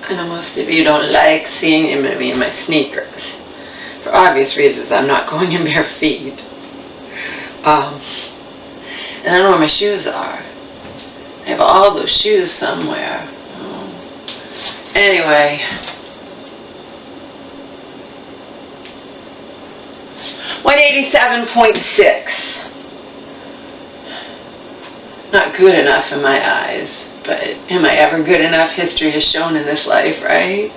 I know most of you don't like seeing me in my sneakers. For obvious reasons, I'm not going in bare feet. And I don't know where my shoes are. I have all those shoes somewhere. Anyway. 187.6. Not good enough in my eyes, but am I ever good enough? History has shown in this life, right?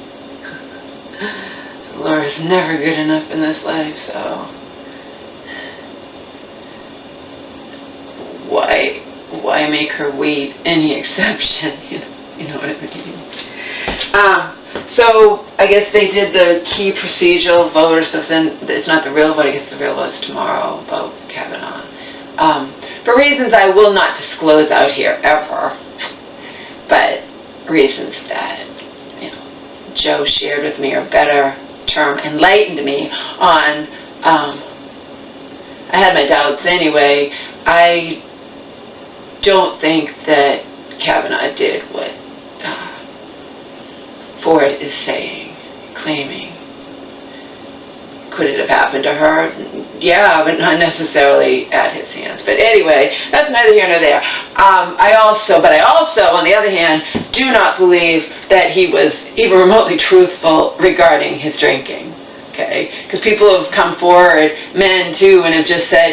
The Lord is never good enough in this life, so why make her wait any exception? You know what I mean? So I guess they did the key procedural vote or something. It's not the real vote. I guess the real vote is tomorrow about Kavanaugh. For reasons I will not disclose out here ever, but reasons that Joe shared with me, or better term, enlightened me on. I had my doubts anyway. I don't think that Kavanaugh did what Ford is saying, claiming. Could it have happened to her? Yeah, but not necessarily at his hands. But anyway, that's neither here nor there. I also, on the other hand, do not believe that he was even remotely truthful regarding his drinking. Okay? Because people have come forward, men too, and have just said,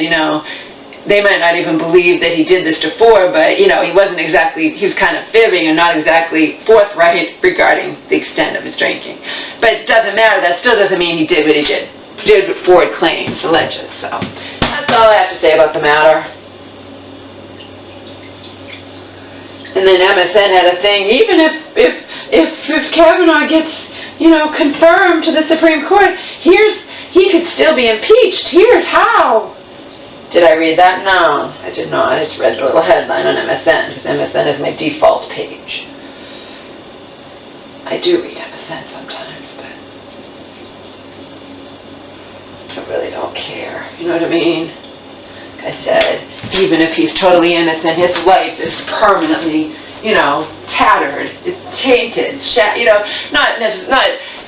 they might not even believe that he did this to Ford, but, he wasn't exactly, he was kind of fibbing and not exactly forthright regarding the extent of his drinking. But it doesn't matter. That still doesn't mean he did what he did. Did what Ford claims, alleges. So that's all I have to say about the matter. And then MSN had a thing. Even if Kavanaugh gets confirmed to the Supreme Court, he could still be impeached. Here's how. Did I read that? No, I did not. I just read the little headline on MSN, because MSN is my default page. I do read MSN sometimes, but I really don't care. You know what I mean? Like I said, even if he's totally innocent, his life is permanently, tattered. It's tainted. Not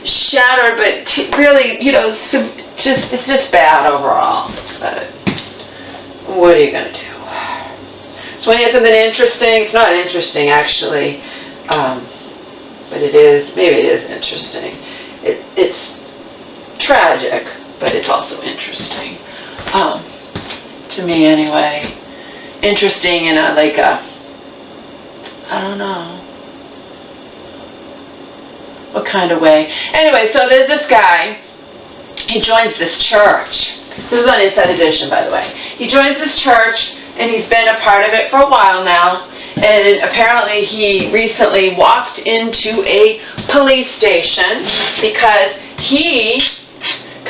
shattered, but really, it's just bad overall. But what are you going to do? So when you have something interesting, it's not interesting actually, but it is, maybe it is interesting. It's tragic, but it's also interesting. To me anyway. Interesting in I don't know what kind of way. Anyway, so there's this guy, he joins this church. This is on Inside Edition, by the way. He joins this church, and he's been a part of it for a while now, and apparently he recently walked into a police station because he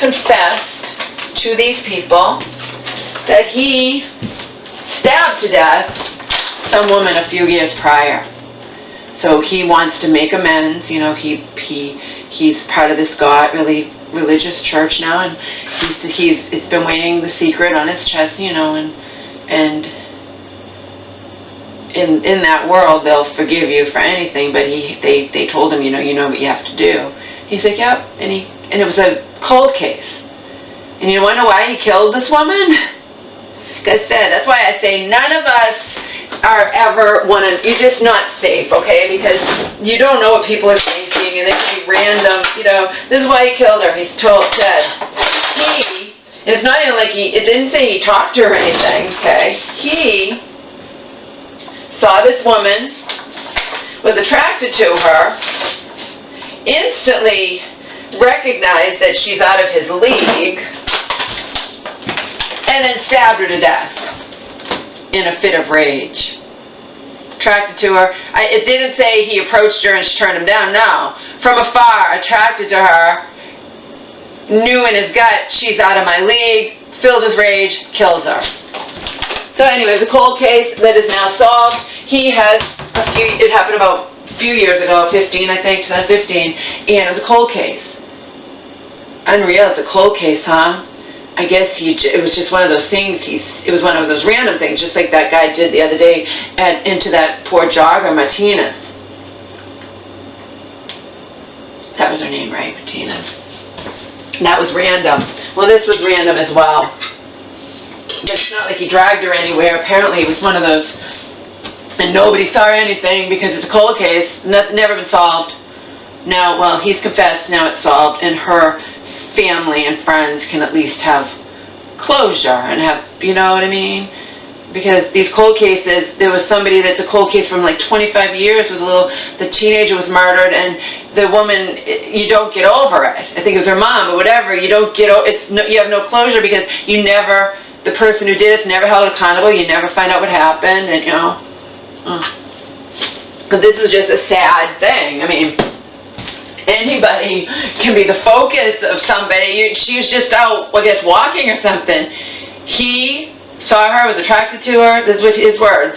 confessed to these people that he stabbed to death some woman a few years prior. So he wants to make amends. He's part of this really religious church now, and it's been weighing the secret on his chest, and in that world they'll forgive you for anything, but they told him, you know what you have to do. He's like, yep, and it was a cold case. And you want to know why he killed this woman? Like I said, that's why I say none of us are ever you're just not safe, okay? Because you don't know what people are thinking, and they can be random, This is why he killed her. He's said. It's not even like it didn't say he talked to her or anything, okay? He saw this woman, was attracted to her, instantly recognized that she's out of his league, and then stabbed her to death in a fit of rage. Attracted to her. It didn't say he approached her and she turned him down. No. From afar, attracted to her, knew in his gut, she's out of my league, filled with rage, kills her. So anyway, it's a cold case that is now solved. He has it happened about a few years ago, 2015, and it was a cold case. Unreal, it's a cold case, huh? I guess it was just one of those things. It was one of those random things, just like that guy did the other day into that poor jogger, Martinez. is her name, right? Bettina. And that was random. Well, this was random as well. But it's not like he dragged her anywhere. Apparently it was one of those, and nobody saw anything because it's a cold case. Never been solved. Now, well, he's confessed. Now it's solved. And her family and friends can at least have closure and have, you know what I mean? Because these cold cases, there was somebody that's a cold case from like 25 years with the teenager was murdered, and the woman, you don't get over it. I think it was her mom or whatever. You don't get you have no closure because the person who did it's never held accountable. You never find out what happened, and you know. But this is just a sad thing. I mean, anybody can be the focus of somebody. She was just out, I guess, walking or something. He saw her, was attracted to her, this is his words,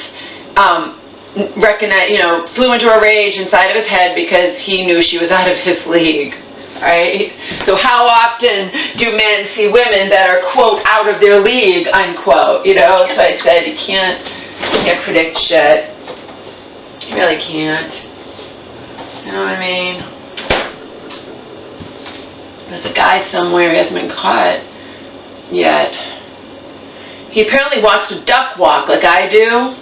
flew into a rage inside of his head because he knew she was out of his league, right? So how often do men see women that are, quote, out of their league, unquote, you know? So I said, you can't predict shit. You really can't. You know what I mean? There's a guy somewhere, he hasn't been caught yet. He apparently walks a duck walk like I do.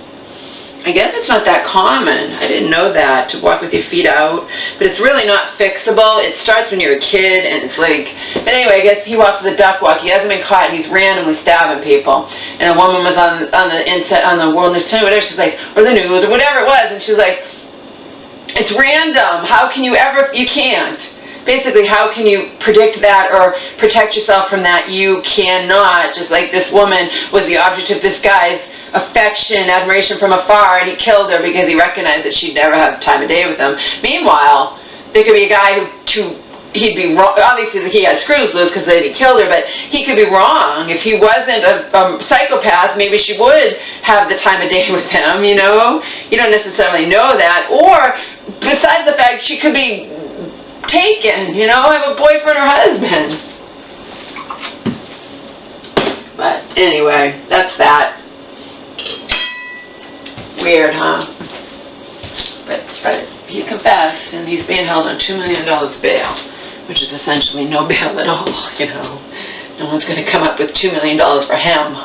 I guess it's not that common. I didn't know that, to walk with your feet out. But it's really not fixable. It starts when you're a kid, and it's like... But anyway, I guess he walks the duck walk. He hasn't been caught, and he's randomly stabbing people. And a woman was on the World News Tonight, whatever, she's like, or the news, or whatever it was, and she's like, it's random. How can you ever... You can't. Basically, how can you predict that or protect yourself from that? You cannot. Just like this woman was the object of this guy's affection, admiration from afar, and he killed her because he recognized that she'd never have time of day with him. Meanwhile, there could be a guy he'd be wrong. Obviously, he had screws loose because he killed her, but he could be wrong. If he wasn't a psychopath, maybe she would have the time of day with him, you know? You don't necessarily know that. Or, besides the fact she could be taken, you know, have a boyfriend or husband. But anyway, that's that. Weird, huh? But he confessed, and he's being held on $2 million bail, which is essentially no bail at all, you know. No one's going to come up with $2 million for him.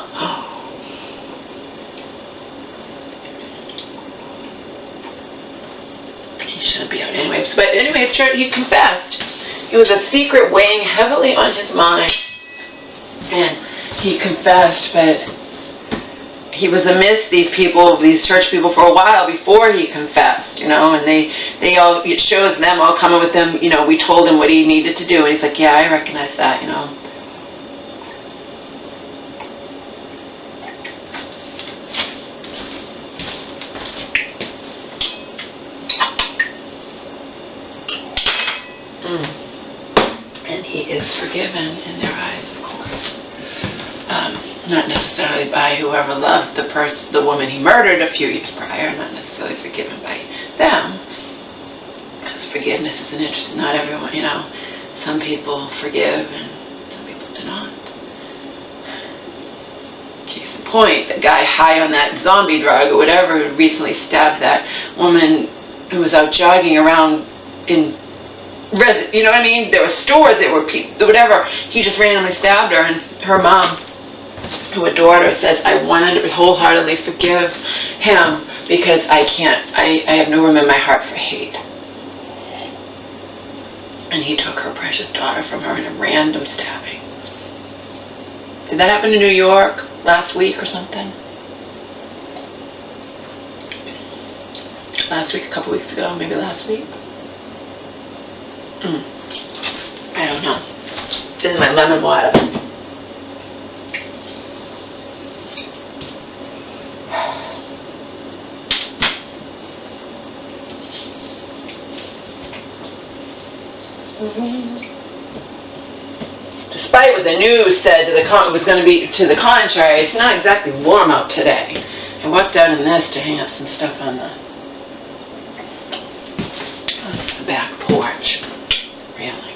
Shouldn't be out anyways. But anyways, he confessed. It was a secret weighing heavily on his mind. And he confessed, but he was amidst these church people for a while before he confessed, you know, and it shows them all coming with him, you know, we told him what he needed to do, and he's like, yeah, I recognize that, you know. And he is forgiven in their eyes, of course. Not necessarily by whoever loved the woman he murdered a few years prior, not necessarily forgiven by them. Because forgiveness is an interest. Not everyone, you know. Some people forgive and some people do not. Case in point, the guy high on that zombie drug or whatever who recently stabbed that woman who was out jogging around in... You know what I mean? There were stores, there were people, whatever. He just randomly stabbed her, and her mom, who adored her, says, I wanted to wholeheartedly forgive him because I have no room in my heart for hate. And he took her precious daughter from her in a random stabbing. Did that happen in New York last week or something? Last week, a couple weeks ago, maybe last week? I don't know. This is my lemon water. Despite what the news said was going to be to the contrary, it's not exactly warm out today. I walked out in this to hang up some stuff on the back porch. Really.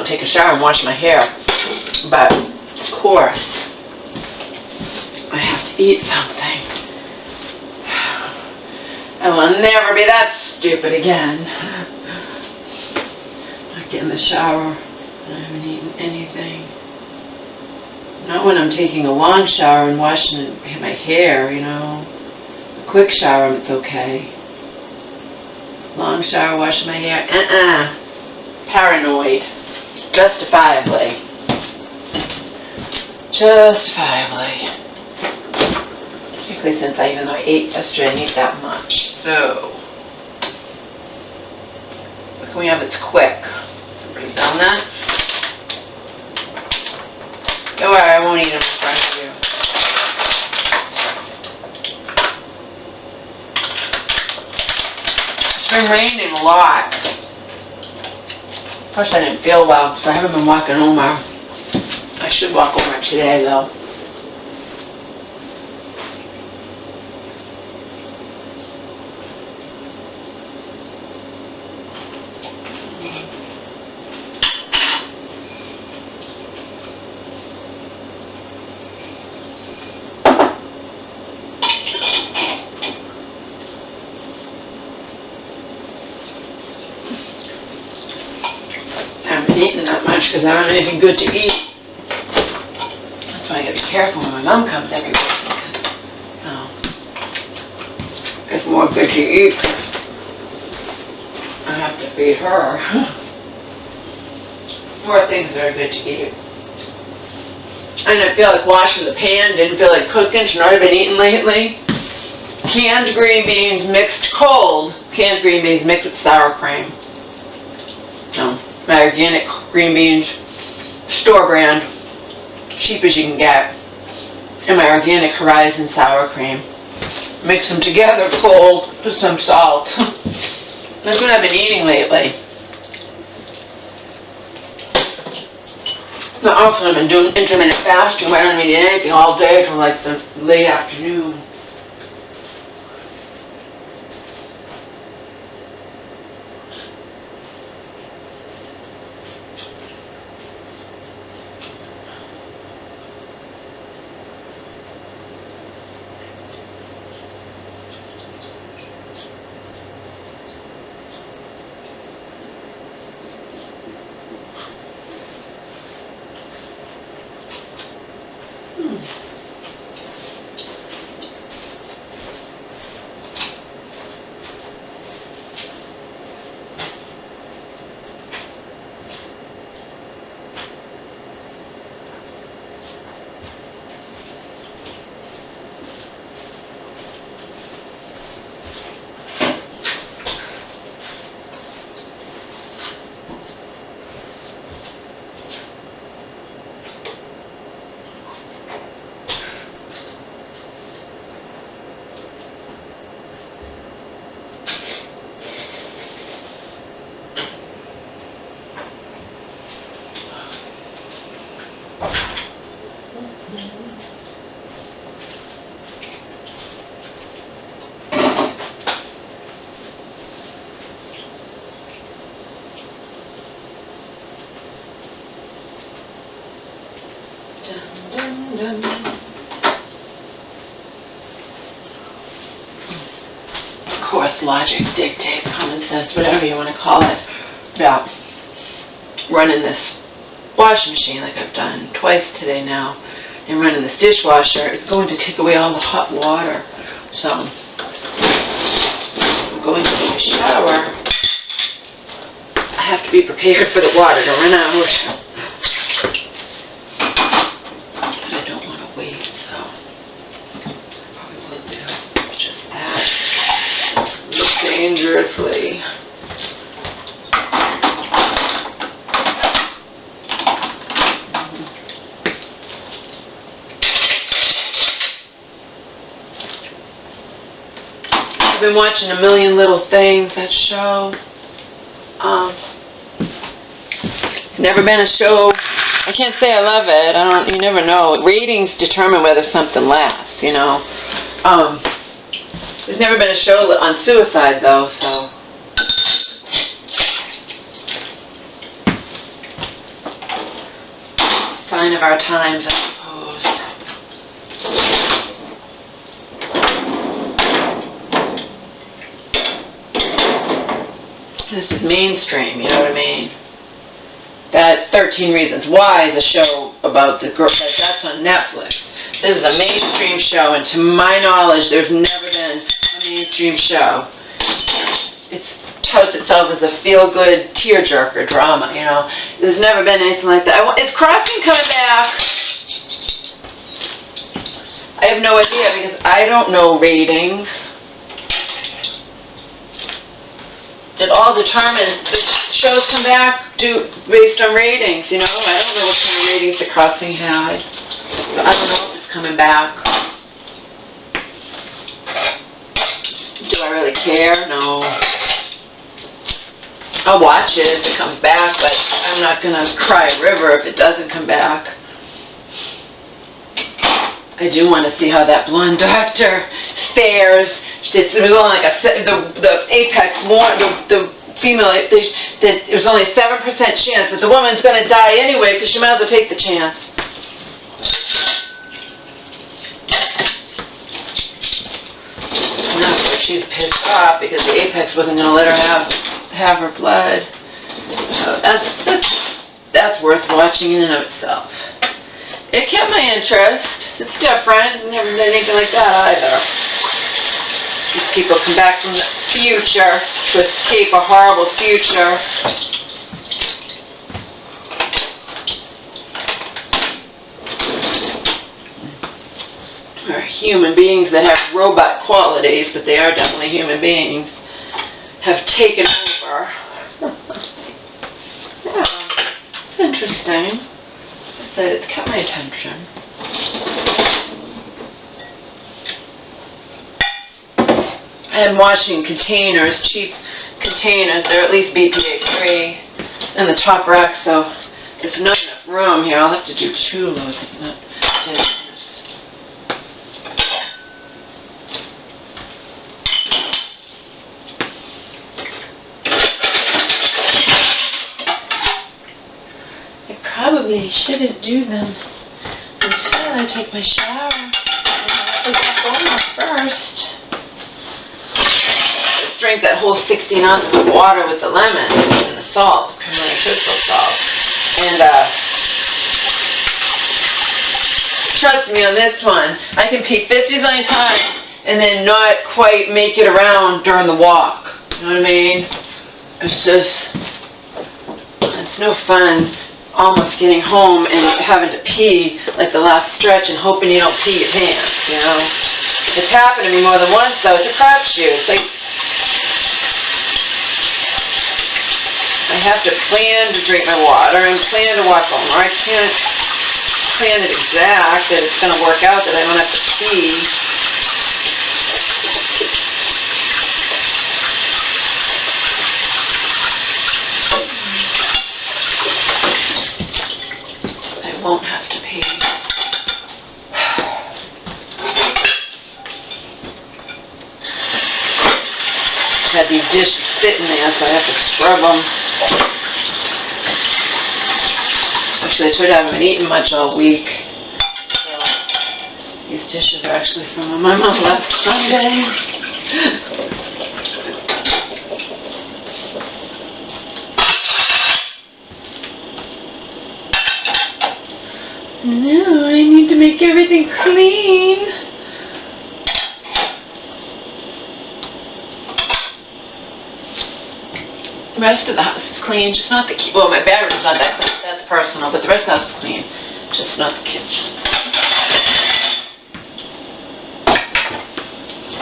take a shower and wash my hair. But, of course, I have to eat something. I will never be that stupid again. I get in the shower and I haven't eaten anything. Not when I'm taking a long shower and washing my hair, you know. A quick shower, it's okay. Long shower, washing my hair, paranoid. Justifiably. Particularly since even though I ate yesterday, I didn't eat that much. So, what can we have that's quick? Some donuts. Don't worry, I won't eat them in front of you. It's been raining a lot. Plus I didn't feel well, so I haven't been walking over. I should walk over today though. Eating that much because I don't have anything good to eat. That's why I gotta be careful when my mom comes every week because, you know, there's more good to eat. I have to feed her. More things that are good to eat. I didn't feel like washing the pan, didn't feel like cooking, should not have been eating lately. Canned green beans mixed cold. Canned green beans mixed with sour cream. No. My organic green beans, store brand, cheap as you can get, and my organic Horizon sour cream. Mix them together cold, put some salt. That's what I've been eating lately. Now also I've been doing intermittent fasting. I don't eat anything all day till like the late afternoon. Of course, logic dictates, common sense, whatever you want to call it, about running this washing machine like I've done twice today now, and running this dishwasher. It's going to take away all the hot water. So, I'm going to take a shower. I have to be prepared for the water to run out. Dangerously. I've been watching A Million Little Things, that show. It's never been a show. I can't say I love it. You never know. Ratings determine whether something lasts, you know. There's never been a show on suicide, though, so. sign of our times, I suppose. This is mainstream, you know what I mean? That 13 Reasons Why is a show about the girl, that's on Netflix. This is a mainstream show, and to my knowledge, there's never been a mainstream show. It touts itself as a feel-good tearjerker drama, you know. There's never been anything like that. Is Crossing coming back? I have no idea because I don't know ratings. It all determines, the shows come back based on ratings, you know. I don't know what kind of ratings The Crossing had. But I don't know if it's coming back. Do I really care? No. I'll watch it if it comes back, but I'm not going to cry a river if it doesn't come back. I do want to see how that blonde doctor fares. It was only like the apex one, the female, it was only a 7% chance, but the woman's going to die anyway, so she might as well take the chance. She's pissed off because the apex wasn't going to let her have her blood. So that's worth watching in and of itself. It kept my interest. It's different. Never did anything like that either. These people come back from the future to escape a horrible future. Are human beings that have robot qualities, but they are definitely human beings, have taken over. Yeah, it's interesting. I said it's kept my attention. I'm washing containers, cheap containers. They're at least BPA-free in the top rack, so there's not enough room here. I'll have to do 2 loads of that. Probably shouldn't do them until I take my shower. I'll put that going off first. Let's drink that whole 16 ounces of water with the lemon and the salt, Himalayan crystal salt. And trust me on this one, I can pee 50 zillion times and then not quite make it around during the walk. You know what I mean? It's no fun. Almost getting home and having to pee like the last stretch and hoping you don't pee your pants, you know. It's happened to me more than once, though. It's a crapshoot. It's like I have to plan to drink my water and plan to walk home, or I can't plan it exact that it's going to work out that I don't have to pee. Won't have to pee. Had these dishes sitting there, so I have to scrub them. Actually, I told you I haven't been eating much all week. So these dishes are actually from when my mom left Sunday. No, I need to make everything clean. The rest of the house is clean, just not the kitchen. Well, my bedroom's not that clean. That's personal, but the rest of the house is clean, just not the kitchen.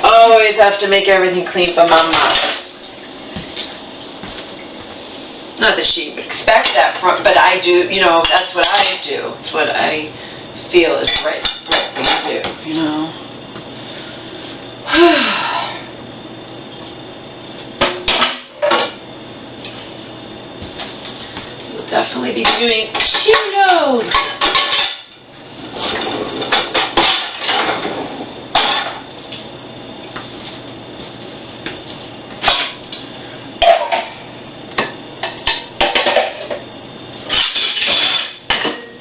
Always have to make everything clean for Mama. Not that she would expect that from, but I do, you know, that's what I do. It's what I feel is the right thing to do, you know. We'll definitely be doing 2 loads.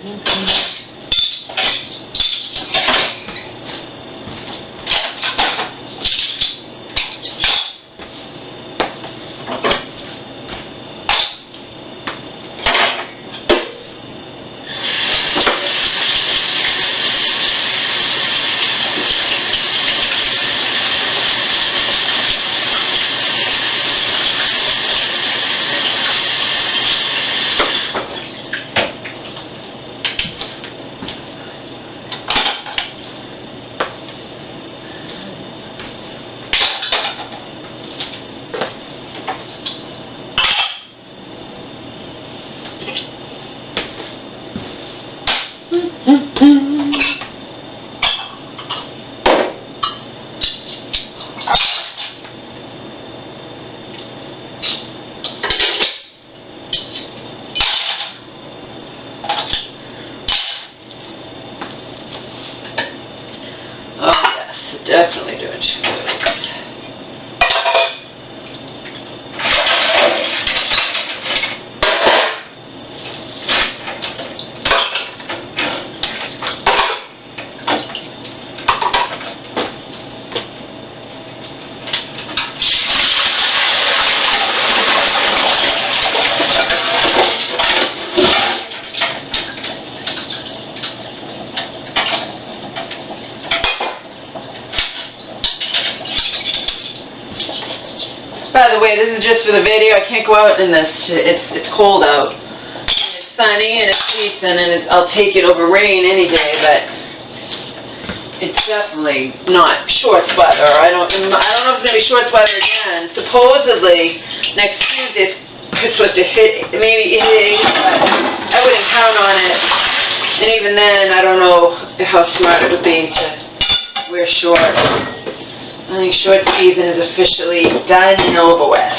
Mm-hmm. Definitely doing shoes. By the way, this is just for the video. I can't go out in this. It's cold out. It's sunny and it's decent, and I'll take it over rain any day. But it's definitely not shorts weather. I don't know if it's gonna be shorts weather again. Supposedly next Tuesday it's supposed to hit maybe 80, but I wouldn't count on it. And even then, I don't know how smart it would be to wear shorts. I think short season is officially done and over with.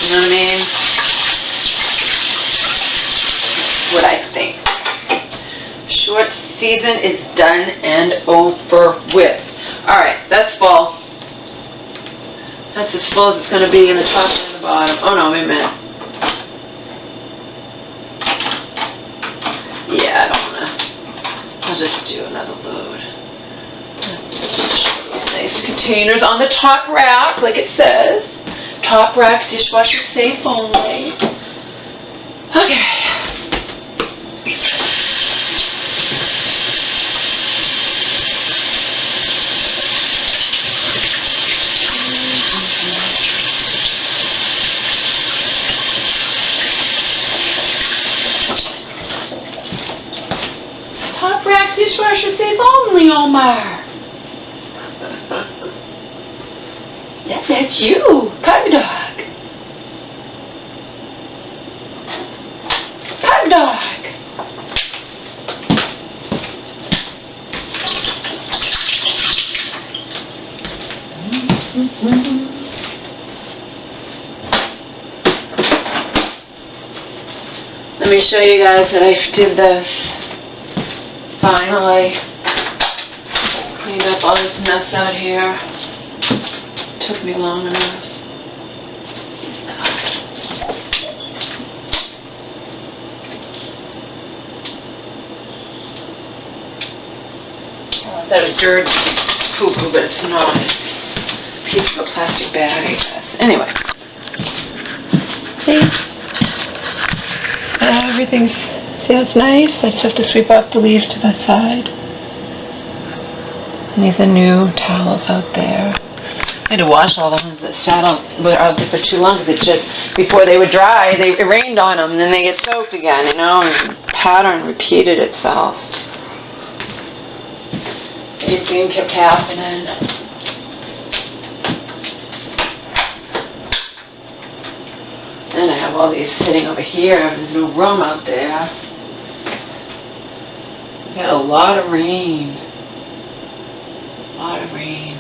You know what I mean? That's what I think. Short season is done and over with. Alright, that's full. That's as full as it's going to be in the top and the bottom. Oh no, wait a minute. Yeah, I don't want to. I'll just do another load. These nice containers on the top rack, like it says. Top rack, dishwasher safe only. Okay. Top rack, dishwasher safe only, Omar. Yeah, that's you, Pug Dog. Pug Dog. Let me show you guys that I did this. Finally cleaned up all this mess out here. Took me long enough. I thought it was dirt poo-poo, but it's not. It's a piece of a plastic bag, I guess. Anyway. See? Everything's... See how it's nice? I just have to sweep up the leaves to the side. And these are new towels out there. I had to wash all the ones that sat out there for too long because it just, before they would dry, it rained on them and then they get soaked again, you know, and the pattern repeated itself. Same thing kept happening. Then I have all these sitting over here. There's no room out there. We got a lot of rain. A lot of rain.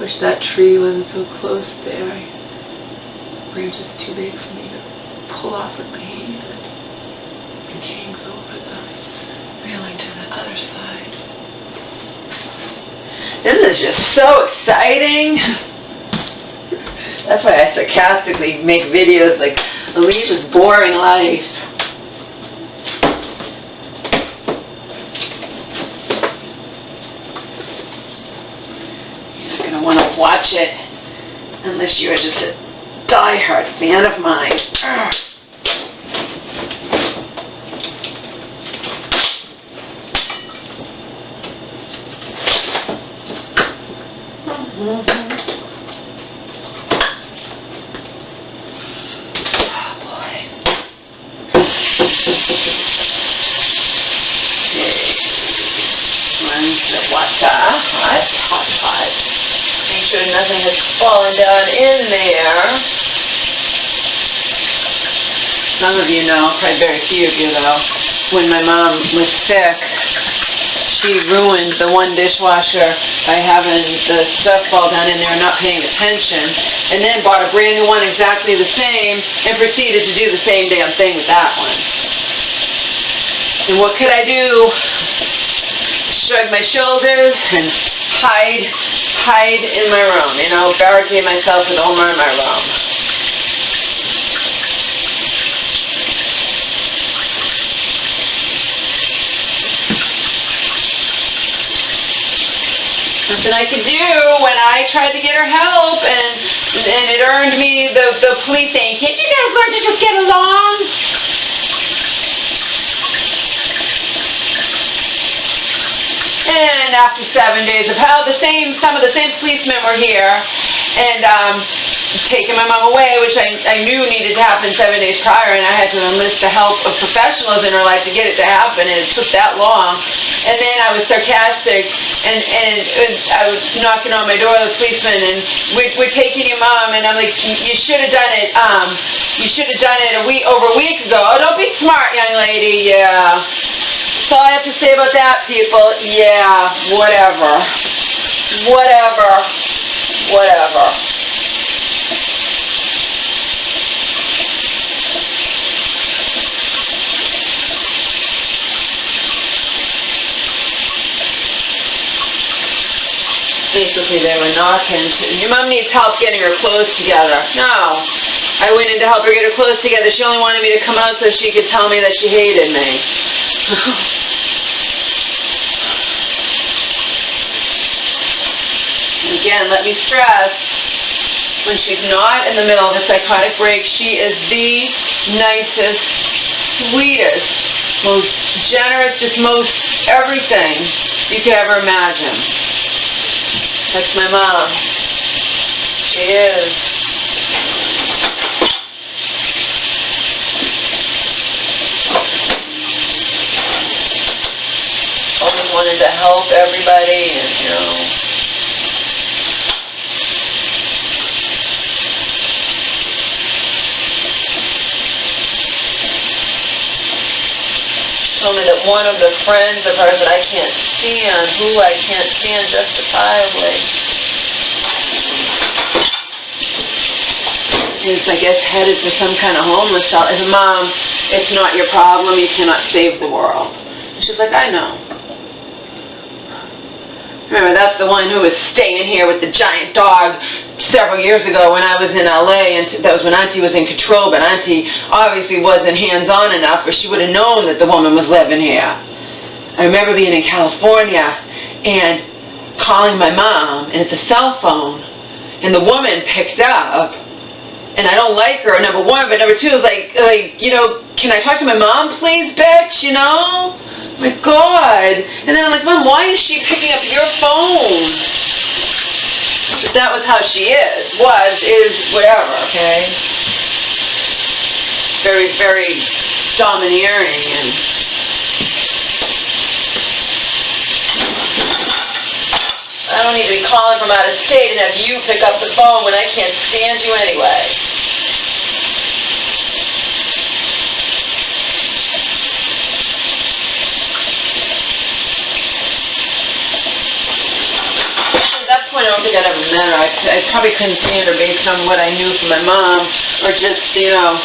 Wish that tree wasn't so close there. The branch is too big for me to pull off with my hand. It hangs over the railing to the other side. This is just so exciting. That's why I sarcastically make videos like Alicia's boring life. You're not going to want to watch it unless you're just a die-hard fan of mine. Hot. Make sure nothing has fallen down in there. Some of you know, probably very few of you though, when my mom was sick, she ruined the one dishwasher by having the stuff fall down in there and not paying attention, and then bought a brand new one exactly the same and proceeded to do the same damn thing with that one. And what could I do? Shrug my shoulders and hide in my room, you know, barricade myself with Omar in my room. Nothing I could do when I tried to get her help, and it earned me the police saying, "Can't you guys learn to just get along?" And after 7 days of hell, some of the same policemen were here, and taking my mom away, which I knew needed to happen 7 days prior, and I had to enlist the help of professionals in her life to get it to happen, and it took that long. And then I was sarcastic, and I was knocking on my door, the policeman, and we're taking your mom, and I'm like, you should have done it. You should have done it over a week ago. Oh, don't be smart, young lady. Yeah. That's all I have to say about that, people. Yeah, whatever. Basically, they were knocking. Your mom needs help getting her clothes together. No. I went in to help her get her clothes together. She only wanted me to come out so she could tell me that she hated me. Again, let me stress, when she's not in the middle of a psychotic break, she is the nicest, sweetest, most generous, just most everything you could ever imagine. That's my mom. She is. Always wanted to help everybody, and you know. Told me that one of the friends of hers that I can't stand, who I can't stand justifiably, is, I guess, headed for some kind of homeless shelter. I said, Mom, it's not your problem. You cannot save the world. And she's like, I know. Remember, that's the one who was staying here with the giant dog several years ago when I was in LA, and that was when Auntie was in control, but Auntie obviously wasn't hands-on enough, or she would have known that the woman was living here. I remember being in California and calling my mom, and it's a cell phone, and the woman picked up, and I don't like her, number one, but number two is like, you know, can I talk to my mom, please, bitch, you know? My God. And then I'm like, Mom, why is she picking up your phone? But that was how she is, whatever, okay? Very, very domineering, and I don't need to be calling from out of state and have you pick up the phone when I can't stand you anyway. I don't think I'd ever met her. I probably couldn't stand her based on what I knew from my mom, or just, you know.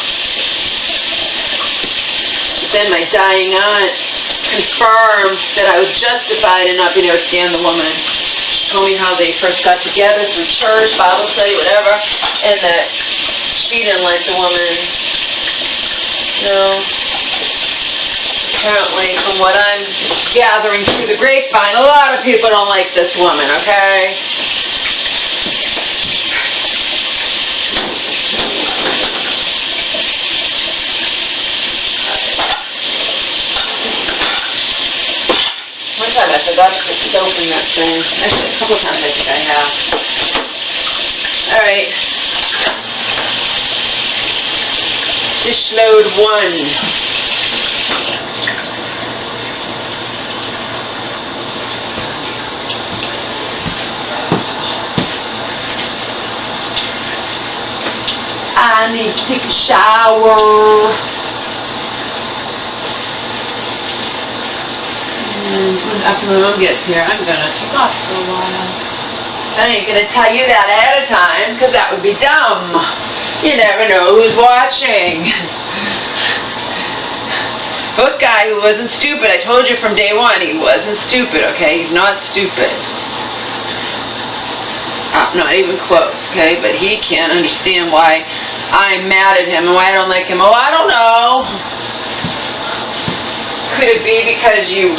But then my dying aunt confirmed that I was justified in not being able to stand the woman. She told me how they first got together through church, Bible study, whatever, and that she didn't like the woman. You know. Apparently, from what I'm gathering through the grapevine, a lot of people don't like this woman, okay? One time I forgot to put soap in that thing. Actually, a couple times I think I have. Alright. Dish load 1. I need to take a shower. And after my mom gets here, I'm going to take off for a while. I ain't going to tell you that ahead of time, because that would be dumb. You never know who's watching. Good guy who wasn't stupid. I told you from day one, he wasn't stupid, okay? He's not stupid. Not even close, okay? But he can't understand why I'm mad at him and why I don't like him. Oh, I don't know. Could it be because you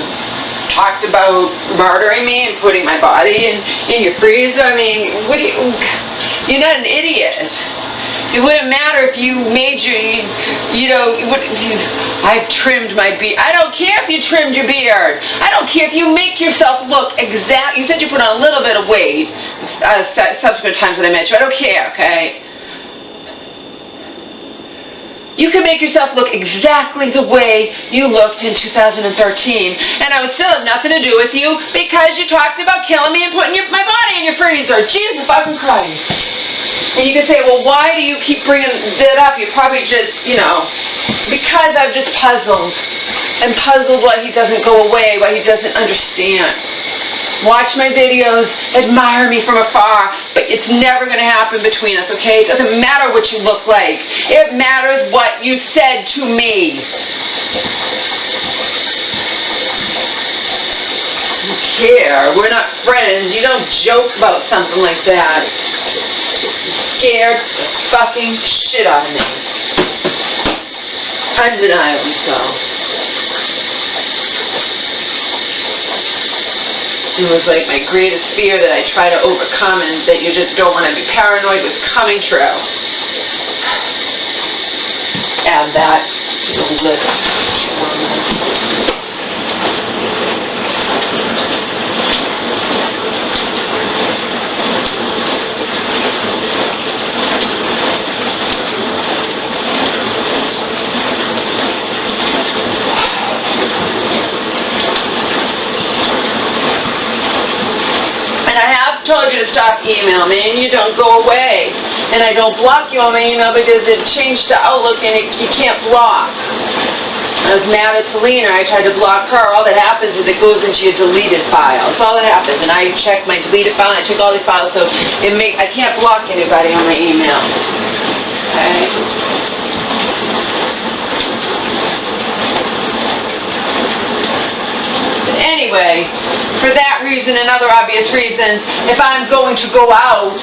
talked about murdering me and putting my body in your freezer? I mean, what do you're not an idiot. It wouldn't matter if you made I've trimmed my beard. I don't care if you trimmed your beard. I don't care if you make yourself look exact. You said you put on a little bit of weight subsequent times that I met you. I don't care, okay? You can make yourself look exactly the way you looked in 2013, and I would still have nothing to do with you because you talked about killing me and putting my body in your freezer. Jesus fucking Christ. And you can say, well, why do you keep bringing that up? You probably just, because I'm just puzzled. I'm puzzled why he doesn't go away, why he doesn't understand. Watch my videos, admire me from afar, but it's never going to happen between us, okay? It doesn't matter what you look like. It matters what you said to me. I don't care. We're not friends. You don't joke about something like that. You scared the fucking shit out of me. Undeniably so. It was like my greatest fear that I try to overcome and that you just don't want to be paranoid was coming true. Add that to the list. And I have told you to stop emailing me, and you don't go away. And I don't block you on my email because it changed to Outlook, and you can't block. I was mad at Selena. I tried to block her. All that happens is it goes into your deleted file. That's all that happens. And I checked my deleted file, and I took all these files, so I can't block anybody on my email. Okay? Anyway, for that reason and other obvious reasons, if I'm going to go out,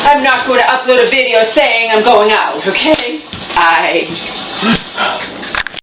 I'm not going to upload a video saying I'm going out, okay?